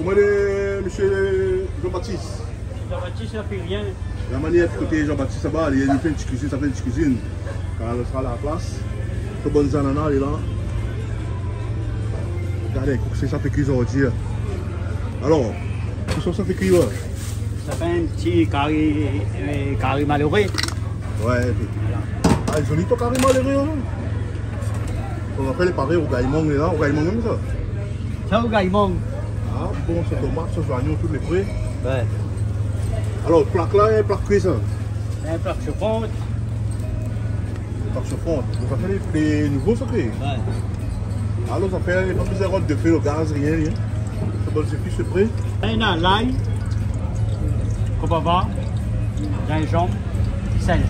Comment est monsieur Jean-Baptiste? Jean-Baptiste n'a fait rien. La manière de côté Jean-Baptiste, ça va, il y a une petite cuisine, ça fait une petite cuisine. Quand elle sera à la place, tout bon ananas, il est là. Regardez, ça fait cuire aujourd'hui. Alors, tout ça fait cuire. Ça fait un petit carré malheureux. Ouais. Ah, joli ton carré malheureux. On appelle les pareils au gaïmong, là, au gaïmong même ça. Ça au gaïmong. Ah bon, c'est tomate, sauce oignon, tous les fruits. Ouais. Alors, plaque là, plaque cuite ça. C'est un plat chauffant. Plaque chauffante. Vous avez les nouveaux secrets. Ouais. Alors, ça fait pas plus de feu, le gaz, rien. Ça donne c'est plus ce prix. Il y a l'ail, copava, gingembre, sel.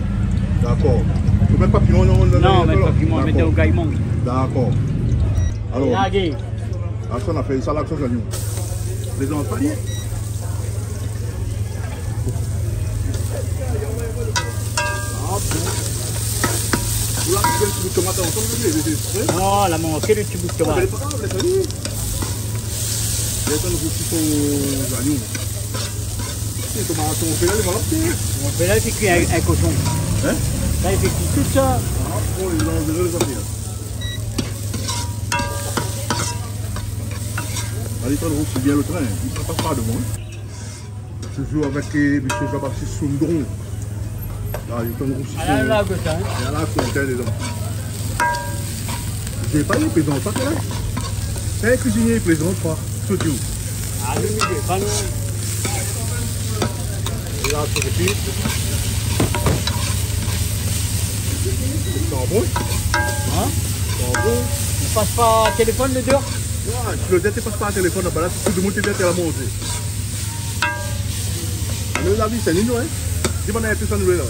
D'accord. Tu mets pas piment, non? Non, mais pas piment, mettez au gaïmong. D'accord. Alors, Lagué. ça on a fait une salade sauce oignon. Les enfants, palier. Ah bon. Vous là, tu fais un petit bout de tomate ensemble, vous Oh, la manqué le petit bout de tomate. c'est pas grave, laisse-le. Laisse-le aussi son oignon. Les tomates, on fait là, les voilà. On fait là, il fait cuire un cochon. Hein? Là, il fait cuire tout ça. Ah bon, ils ont déjà les affaires. Allez, c'est bien le train, il ne passe pas devant. Je joue avec M. Jean-Baptiste Soundron. Là, il est en gros. Ah là, là, que ça. Il y a là, c'est un dedans. Je n'ai pas les plaisants, pas que là. C'est un cuisinier plaisant, je crois. Tout du haut. Ah, le milieu, pas nous. Et là, c'est le pied. C'est en bon. Hein? C'est en bon. On passe pas téléphone le dehors? Ouais, tu le dis, tu passes pas un téléphone là-bas, là, tout le monde te dit que tu as mangé. Alors, la vie, c'est une hein? Dis-moi, on a un peu ça nouvelle là.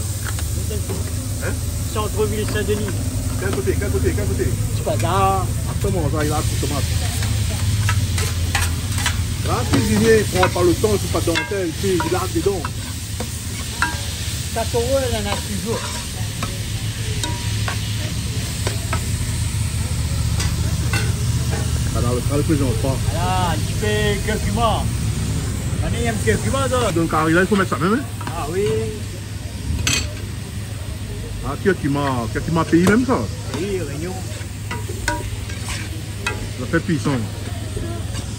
Hein? Centre-ville Saint-Denis. Quel côté? C'est pas ça. Comment ça, il a tout tomate. Là, le cuisinier, il prend pas le temps, il ne fait pas de dentelle, il lave des dents. 4 €, il en a toujours. Alors, le présente pas. Voilà, un petit peu curcuma. On aime curcuma, ça. Donc, là, il faut mettre ça même. Hein? Ah oui. Ah, qui m'a payé même ça. Oui, réunion. Ça fait puissant.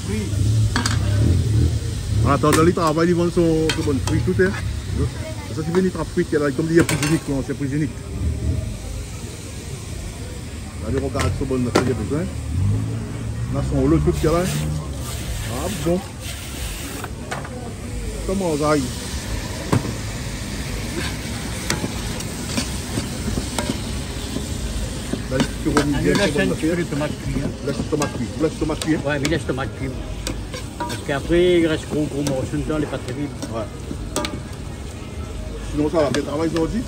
Oui. En attendant, il travaille, il vend son bon fruit, tout est. Ça, tu viens, il travaille, comme il y a plus unique, c'est plus unique. Allez, regarde ce bon fruit, il y a besoin. Là, son le truc qu'il y a là. Ah, bon. Comment ça aille? Là, tu remis bien. Laisse un petit peu de tomate cuite. Laisse le tomate cuit. Vous laissez le tomate cuit? Ouais, mais laisse tomate cuite. Parce qu'après, il reste gros morceau dedans, il n'est pas terrible. Ouais. Sinon, ça va faire travail aujourd'hui?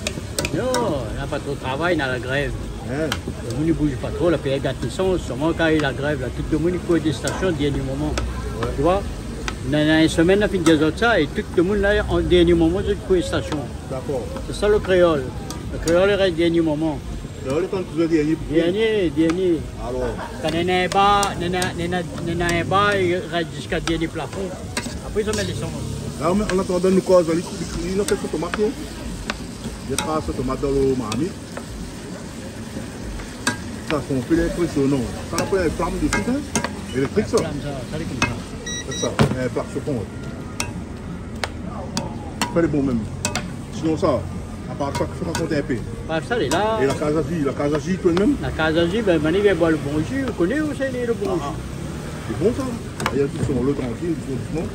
Non, il n'a pas trop de travail, il a la grève. Hein? Le monde ne bouge pas trop, la paix gâte l'essence, seulement quand il y a la grève, là, tout le monde il court des stations au dernier moment. Ouais. Tu vois? On a une semaine, on a fait des autres ça, et tout le monde là, au dernier moment, il court des stations. D'accord. C'est ça le créole. Le créole il reste au dernier moment. Là, le temps que vous avez dernier pour Dernier. Alors? Quand on a un bas, il reste jusqu'à dernier plafond. Après, ils met l'essence. Là, en attendant, nous causons, il a fait ce tomate. Il y a ce tomate dans le marmite. Ça, c'est un peu impressionnant. Ça, après, une flamme de soutien électrique, ça. Ça, c'est comme ça. C'est ça, un plat chauffant. Pas les bons même. Sinon, ça, à part ça, il faut raconter un peu. Bah, ça, il est là. Et la casa J, toi-même? La casa J, ben, il vient boire le bon jus. Vous connaissez où c'est le bon jus? C'est bon, ça. Il y a tout sur le tranquille, doucement.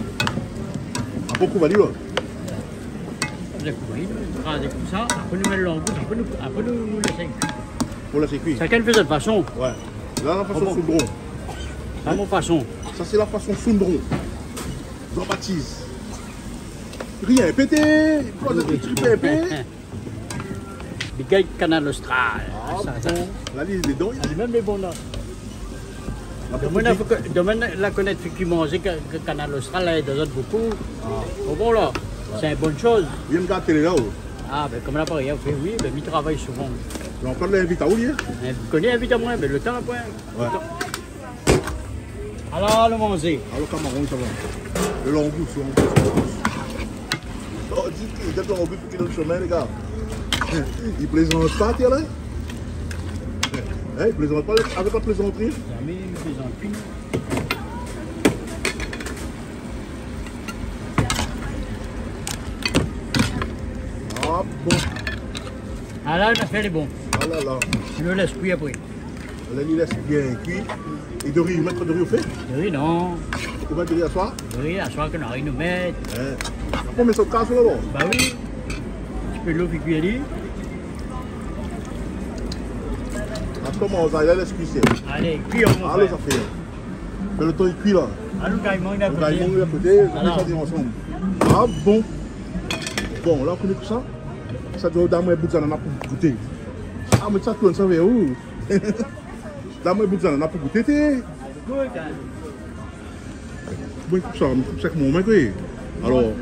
À beaucoup, va dire. Vous avez compris, nous raser comme ça, après nous mettre l'embouche, après nous laisser cuire. Pour laisser cuire. Chacun fait cette façon. Ouais. Là, la façon bon. Soundron. C'est mon façon. Ça, c'est la façon Soundron. Jean-Baptiste. Rien pété. Quoi de petit pépé? Les gars, Canal Austral. Ah Ça. bon. Là, les dents, Il y a même les bons là. il Demain, la connaître qui mangeait que Canal Austral, là, il y a des autres beaucoup. Bon, là, c'est une bonne chose. vient me garder là-haut. Ah, ben comme l'appareil a fait, oui, ben il travaille souvent. On parle de l'invite à où, hier? Vous connaissez évidemment, mais le temps, point. Ouais. Alors, le manger. Alors, Cameroun, ça va. Le long goût, c'est un oh, dis-tu, dès que l'on goûte qui donne le chemin, les gars. Il plaisante pas, tiens là. Il plaisante pas avec la plaisanterie. Jamais une plaisanterie. Ah bon. Ah là, on a fait les bons. Ah là là. Je le laisse cuire après. Là, il laisse bien cuit. Et de riz, mettre de riz au fait. De riz, non. Tu vas de riz à soir? De riz, à soir qu'on a rien nous mettre. On met ça au casse là, bon. Bah oui. Tu peux l'eau qui cuit ali. Comment ça, il laisse cuire. Allez, cuire mon Allez, frère. ça fait. Mais le temps il cuit là. Ah, nous caïmons, il a Le gaïmon est à côté, on met ça dire ensemble. Ah bon. Bon, là on connaît tout ça. Ça doit donner un bout de zanana pour goûter. Ah mais ça tourne, ça va où? Donne-moi un bout de zanana pour goûter. Bon, il coupe ça avec mon mec. Alors.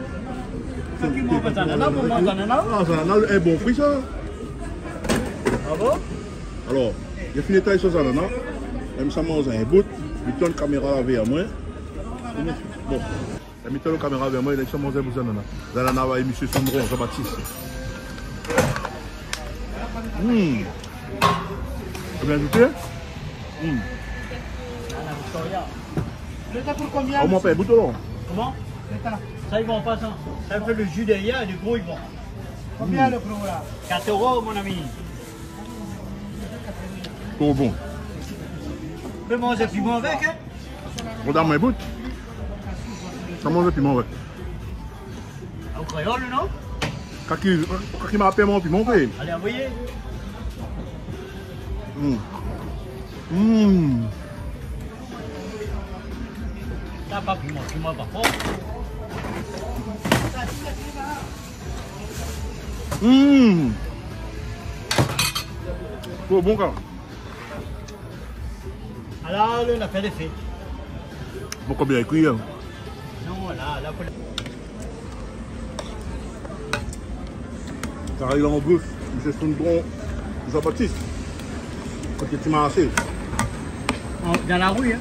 Ça qui mange pas zanana, pour manger zanana. Ah, zanana est bon fruit ça. Ah bon? Alors, j'ai fini de tailler sur zanana. Même ça mange un bout. Il tourne la caméra vers moi. Bon. Il a mis la caméra vers moi, il a dit que manger un bout de zanana. Zanana va émisser son drone, Jean-Baptiste. Tu bien goûté? Pour combien? On m'en fait un bout de long. Comment? Ça, ils vont pas ça. Ça fait le jus derrière et du gros, ils vont. Combien le gros là? 4 €, mon ami. Trop bon. Tu peux manger piment avec, hein? On donne un bout. Ça mange le piment, ouais. Au créole, non? Quand il m'a appelé mon piment, ouais. Allez, envoyez. T'as pas piment, piment pas fort. Trop bon, quand. Alors, on a fait des fêtes. Bon, combien il cuit, hein? Non, là, pour... Car il est en bouffe, M. Sondron, Jean-Baptiste. Quand tu m'as assez. Dans la rue, hein?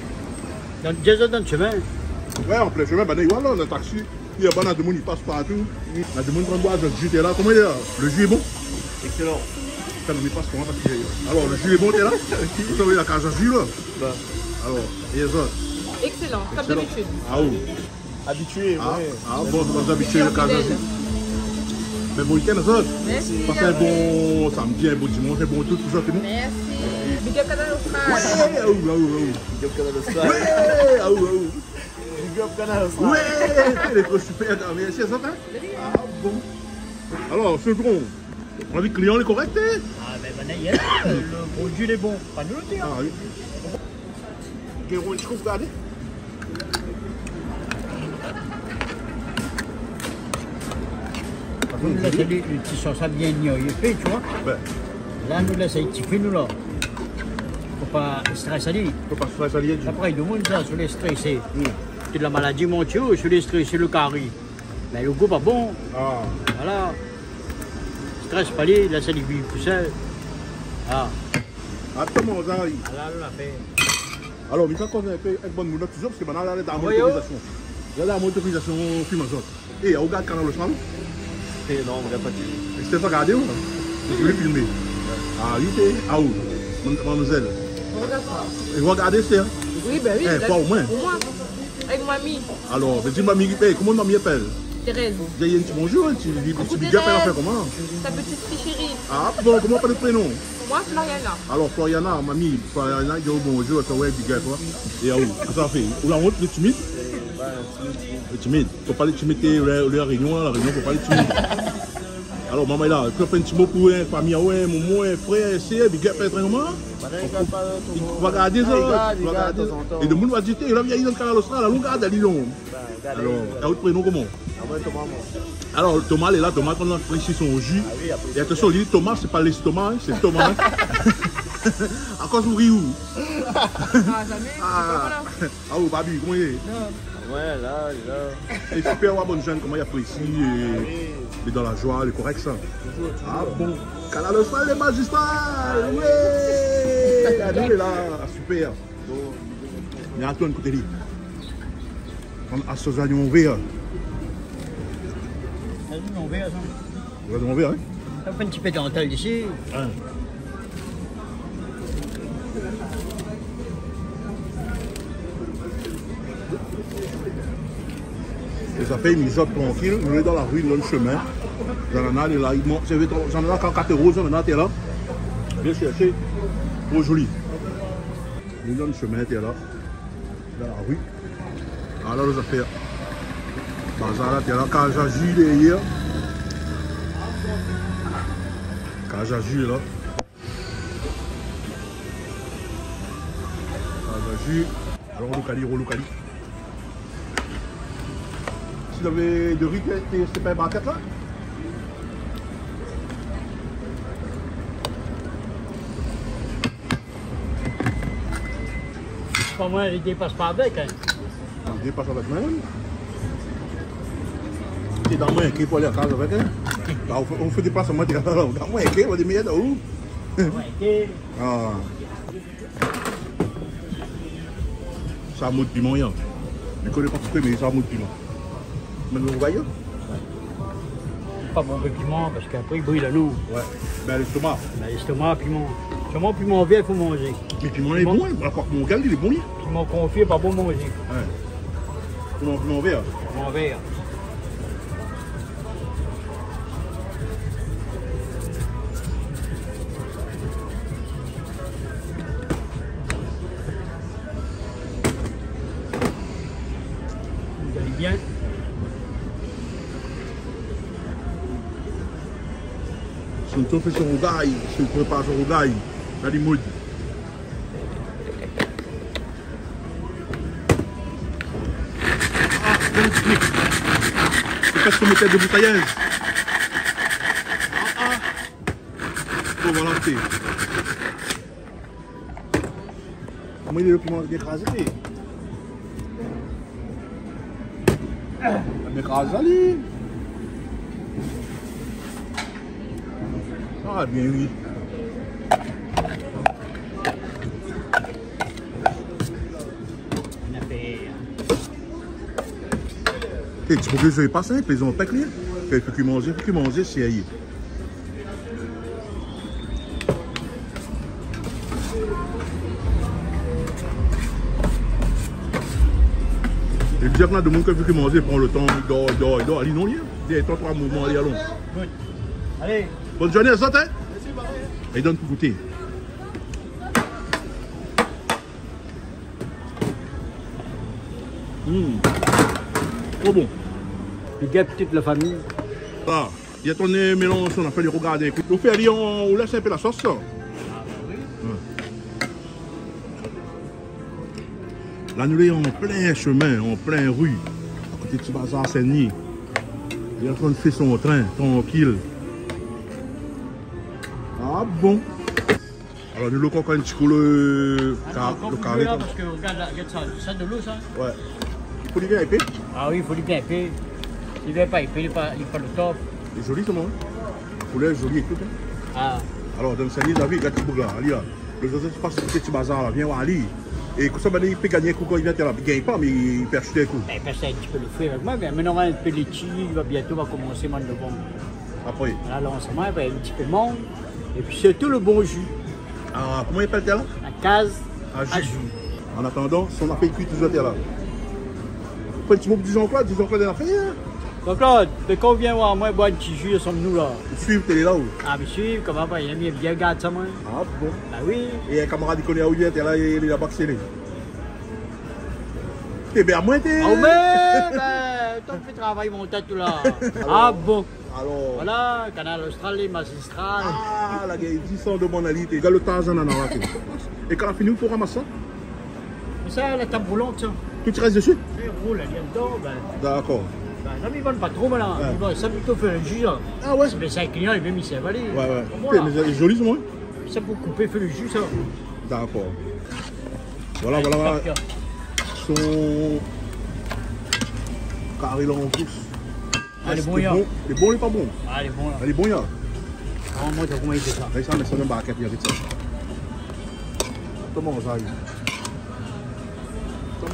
Déjà dans le chemin. Ouais, en plein chemin, ben, voilà, le taxi. Il y a pas de monde, il passe partout. Il y a des gens qui boivent le jus, t'es là. Comment il est là? Le jus est bon? Excellent. Ça ne passe comment parce que... Alors, le jus est bon, t'es là? Vous savez, la case à jus, là? Alors, et les autres? Excellent, comme d'habitude. Ah oui. Habitué, Ah, ouais. ah bon, vous habituez le case à jus. Mais bon week-end, les autres? Merci. Passez un bon samedi, un bon dimanche, un bon tout ça, c'est bon? Merci. Big up Canal Austral. Ouais, ah oui, ah oui, Big up Canal ah oui. Austral. Ouais, ah oui, ah oui. Big up Canal Austral. Ouais, les trop super, merci à ça, hein? Ah bon. Alors, ce gros, on a vu que le client est correct, hein? Ah, ben maintenant, le produit est bon. Pas nous le dire. Ah oui. Guéron, tu trouves, regardez? Nous laissons les petits sauces bien fait, tu vois. Ben, Là, nous laissons les petits fruits, nous là. Faut pas stresser. il ne faut pas se faire salier du. Après, il demande ça sur les stressés. C'est de la maladie mentale, sur les stressés, le carré. Mais le goût pas bon. Ah. Voilà. Stress pas les, la salive poussée. Ah. Attends, mon gars. Là, on l'a fait. Alors, il faut qu'on ait fait une bonne moulette toujours, parce que maintenant, là, dans la Oui, motorisation. Là, la motorisation, film en sorte. Et, on regarde Canal Austral. Et non, on regarde pas de C'était pas regardé, ou? Je voulais filmer. Ah, oui, c'est. Ah, oui. Mademoiselle. On regarde ça. Et vous regardez, c'est. Oui, ben oui. Eh, pas au moins. Au moins. Avec mamie, Alors, mais dis mamie, comment mamie appelle? Thérèse. J'ai un petit bonjour, un petit big up, elle a fait comment? Ta petite fille chérie. Ah, bon, comment appelle le prénom? Moi, Floriana. Alors, Floriana, mamie, Floriana, dit bonjour, ça ouais, big up, quoi. Et ah oui, qu'est-ce que ça fait? Ou la honte, le timide? Le timide. Faut pas les timider, la réunion, faut pas les timider. Alors, maman est là, tu fais un petit mot pour une famille, ouais, mon frère, c'est, big up, être comment? On va regarder ça. Et le monde va dire, il a bien eu dans le Canal Austral, on regarde l'îlon. Alors, t'as autre prénom comment? Alors, Thomas, il est là, Thomas, on a pris ici son jus. Et attention, il dit Thomas, c'est pas l'estomac, c'est Thomas. À cause du riou. Ah, jamais. Ah, oui, Babi, comment il est? Ouais, là, il est là. Et super, ouais, bonne jeune, comment il apprécie, il est dans la joie, il est correct, ça. Ah bon, Canal Austral, les magistrats, ouais. Il est là, super. Mais Antoine, écoutez-lui. On a ce oignons verts. T'as vu mon verre, ça? Les oignons verts, hein? Ça fait un petit peu de dentelle ici. Hein. Et ça fait une mise tranquille, on est dans la rue, dans le chemin. J'en ai là, j'en ai là quand 4 euros, maintenant t'es là. Viens chercher, trop joli. On est dans le chemin, t'es là, dans la rue. Alors les affaires. Bazar là, t'es là, quand j'agis derrière. Quand j'agis là. Quand j'agis, alors locali. Si vous avez de riz, c'est pas un braquette là? C'est pas moi, il dépasse pas avec. Hein. Il dépasse avec moi. C'est dans moi qui pour aller à casa avec elle. On fait des placements, t'es là, dans moi qui, on dit mais où? Ouais, Ah. Ça mot de piment, ya. Je connais pas ce que mais ça mot de piment. Mais vous voyez? pas bon le piment parce qu'après il brûle à l'eau. Ouais. Ben l'estomac. Ben, l'estomac, piment. Seulement piment vert, il faut manger. Mais piment est bon, encore mon gars, il est bon. Piment confit, pas bon manger. Ouais. Piment vert. Piment vert. Vous allez bien. Se não fez um gai, se não passa um gai, tá de muito. Ah, vamos explicar. Você quer se meter de bouteillage? Bon, voilà, c'est. Comment il est le piment d'écraser? D'écraser, allez. Ah, bien oui. Et tu peux que je ne pas simple, ils ont pas clair. Il faut que manger, c'est ailleurs. Et dire qu'il y a des gens qui veulent manger, prend le temps, il dort, allez non, il y a 3 mouvements, allez, allons. Allez. Bonne journée à ça, hein? Et donne pour goûter. Trop bon. Le gars, petite la famille. Ah, il y a ton mélange, on a fait les regarder. On fait aller, on laisse un peu la sauce. Ça. Ah, oui. Là, nous sommes en plein chemin, en plein rue, à côté du bazar Saint-Denis. Il est en train de faire son train, tranquille. Ah bon. Alors nous avons encore un petit coup le carré. Parce que regarde ça de l'eau ça. Ouais. Il faut lui bien épais. Ah oui, il faut lui bien épais. Il ne vient pas épais, il n'est pas le top. Il est joli ce moment. Le poulet est joli et tout. Ah. Alors dans le Saint-Denis, David, regarde ce là, allez là. Le Joseph se passe sur ce petit bazar là, viens voir Ali. Et comme ça, il peut gagner un coup quand il vient là. Il ne gagne pas, mais il peut acheter un coup. Il peut acheter un petit peu le fruit avec moi. Maintenant, on va un peu les chi, il va bientôt commencer le novembre. Après. Là, lancement, il va y avoir un petit peu de monde. Et puis surtout le bon jus. Ah, comment il appelle là? La case à jus. En attendant, si on a fait cuire toujours là. Faut un petit mot pour Jean-Claude est l'affaire. Donc là, dès qu'on vient voir moi boire un petit jus, sommes-nous là. Suivre, t'es là où? Ah, mais suivre, comment va, il aime bien garder ça, moi. Ah bon? Ah oui. Et un camarade qui connaît où il est là, il a pas accéléré. T'es bien moins, t'es. Ah, mais, toi, tu fais travailler mon tête là. Ah bon. Alors. Voilà, canal Australie, magistral. Ah, la gueule, 10 de monalité. Regarde le temps, on en a raté. Et quand on a fini, il faut ramasser ça. Ça, la table roulante, ça. Tout reste dessus? Elle roule, elle vient dedans, ben. D'accord. Ben, là, ils ne vendent pas trop, maintenant. Ouais. Ils vont ça plutôt faire un jus, là. Ah ouais? Mais c'est un client, il même, il s'est avalé. Ouais, ouais. Voilà. Mais c'est joli, ce moment. Ça pour couper, faire le jus, ça. D'accord. Voilà, voilà. Son carré là en plus. Ah, les bons, il Les bons, il est pas bon. Ah, les bons, là. Les bons, il y a. Ah, moi, comment il fait ça? Là, ça met ça dans le barquette, il y a ça. Comment ça arrive?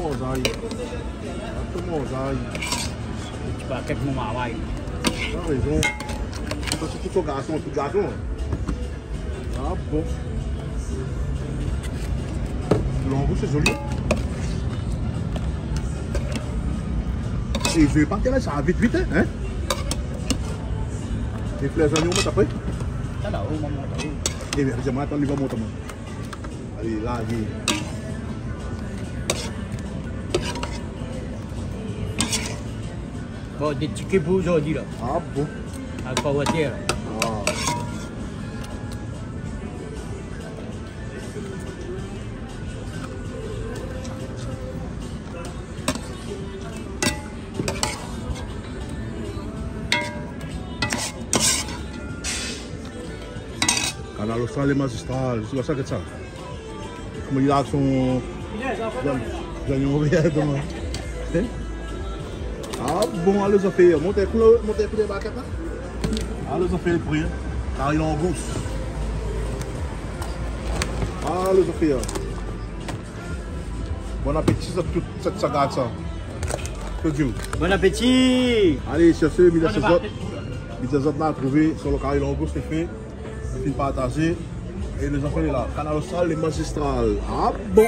Exactement, Zahir. Exactement, Zahir. Tu peux à quelques moments avoir. Tu as raison. Ça, c'est tout garçon, tout garçon. Ah bon. L'embouche, c'est joli. Et je vais partir là, ça va vite, vite, hein? Et puis les oignons, on met après. Ça là, au moment là. Eh bien, j'aimerais attendre, il va monter. Allez, là, allez. Bon, des tickets pour aujourd'hui là. Ah bon. À quoi voiture là. Ah. Canal Austral et magistral, c'est ça que ça. Comme il a son. Ah bon, allez, ça fait. Montez les baguettes. Allez, ça fait le prix. Car il est en gousse. Allez, ça fait. Bon appétit, cette saga, ça. Que Dieu. Bon appétit! Allez, cherchez, il y a des autres à trouver sur le carré en gauche, c'est fait. Il finit partager. Et les enfants, là, Canal Austral, les magistrales. Ah bon!